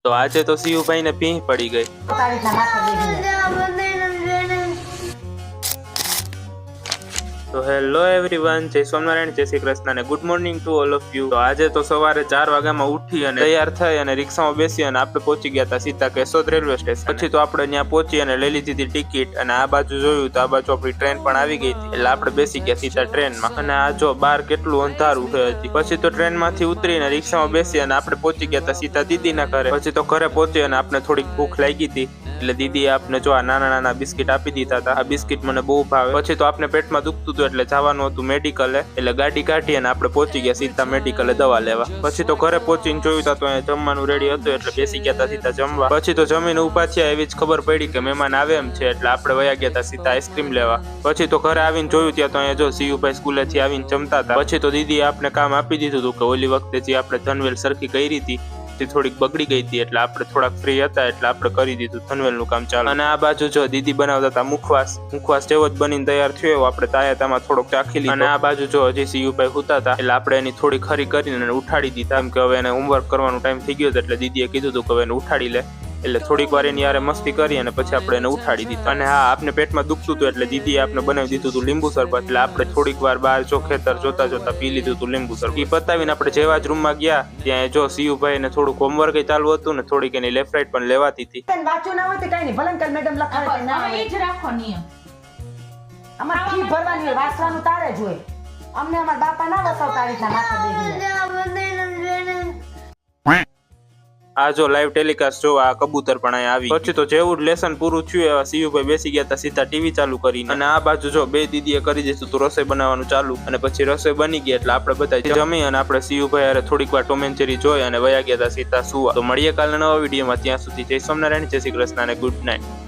તો આજે તો સીયુભાઈ ને ભીંહ પડી ગઈ. તો હેલો એવરીવન, જય સ્વામિનારાયણ, જય શ્રી કૃષ્ણ અને good morning to all of you. તો આજે તો સવારે 4 વાગ્યામાં ઉઠી અને તૈયાર થઈ અને રિક્ષામાં બેસી અને આપણે પહોંચી ગયા હતા સીધા કેશોદ રેલવે સ્ટેશન. પછી તો આપણે ત્યાં પહોંચી અને લઈ લીધી હતી ટિકિટ અને આ બાજુ જોયું તો આ બાજુ આપણી ટ્રેન પણ આવી ગઈ હતી. એટલે આપણે બેસી ગયા સીધા ટ્રેનમાં. અને આ જો બહાર કેટલું અંધારું હતી. પછી તો ટ્રેનમાંથી ઉતરીને રિક્ષામાં બેસી અને આપણે પહોંચી ગયા હતા સીધા દીદીના ઘરે. પછી તો ઘરે પહોંચી અને આપણે થોડીક ભૂખ લાગી હતી એટલે દીદીએ આપણે જો આ નાના નાના બિસ્કિટ આપી દીધા હતા. આ બિસ્કિટ મને બહુ ભાવે. પછી તો આપણે પેટમાં દુખતું હતું એટલે જવાનું હતું મેડિકલે. એટલે ગાડી કાઢી અને આપણે પહોંચી ગયા સીધા મેડિકલે દવા લેવા. પછી તો ઘરે પહોંચીને જોયું તો અહીંયા જમવાનું રેડી હતું એટલે બેસી ગયા હતા સીધા જમવા. પછી તો જમીને ઉભા થયા એવી જ ખબર પડી કે મહેમાન આવે એમ છે એટલે આપણે વયા ગયા હતા સીધા આઈસ્ક્રીમ લેવા. પછી તો ઘરે આવીને જોયું ત્યાં તો અહીંયા જો સીયુભાઈ સ્કૂલેથી આવીને જમતા હતા. પછી તો દીદીએ આપણે કામ આપી દીધું હતું કે ઓલી વખતે જે આપણે ધનવેલ સરખી કરી હતી થોડીક બગડી ગઈ હતી એટલે આપણે થોડાક ફ્રી હતા એટલે આપણે કરી દીધું ધનવેલનું કામ ચાલુ. અને આ બાજુ જો દીદી બનાવતા હતા મુખવાસ જેવો જ બનીને તૈયાર થયો એવો આપણે તાયાતામાં થોડોક ચાખી લીધો. અને આ બાજુ જો હજી સીયુભાઈ હુતા હતા એટલે આપણે એની થોડી ખરી કરીને ઉઠાડી દીધા એમ કે હવે એને હોમવર્ક કરવાનો ટાઈમ થઈ ગયો હતો એટલે દીદીએ કીધું હતું કે હવે એને ઉઠાડી લે. એટલે થોડીક વાર એની યારે મસ્તી કરી અને પછી આપણે એને ઉઠાડી દીધા. અને હા, આપને પેટમાં દુખતું હતું એટલે દીદીએ આપણે બનાવી દીધું હતું લીંબુ શરબત. એટલે આપણે થોડીક વાર બહાર જો ખેતર જોતા જોતા પી લીધું હતું લીંબુ શરબત. એ પતાવીને આપણે જેવા જ રૂમમાં ગયા ત્યાં જો સીયુભાઈ ને થોડુંક હોમવર્ક ચાલુ હતું ને થોડીક એની લેફ્ટ રાઈટ પણ લેવાતી હતી. વાંચું ના હોય તો કઈ નહીં, ભલંકર મેડમ લખાવે ના હોય એ જ રાખો નિયમ. અમાર ફી ભરવાની હોય, વાંચવાનું તારે જ હોય. અમને અમાર બાપા ના વસાવતા આ રીતના માથે દે. આ જો લાઈવ ટેલિકાસ્ટ જો આ કબૂતર પણ અહીંયા આવી. પછી તો જેવું જ લેસન પૂરું થયું એવા સીયુભાઈ બેસી ગયા હતા સીધા ટીવી ચાલુ કરીને. અને આ બાજુ જો બે દીદીએ કરી દીધું તું રસોઈ બનાવવાનું ચાલુ. અને પછી રસોઈ બની ગઈ એટલે આપણે બધા જમી અને આપણે સીયુભાઈ હારે થોડીક વાર ટોમ એન્ડ જેરી જોઈ અને વયા ગયા હતા સીધા સુવા. તો મળીએ કાલે નવા વિડીયોમાં. ત્યાં સુધી જય સ્વામિનારાયણ, જય શ્રી કૃષ્ણ અને ગુડ નાઇટ.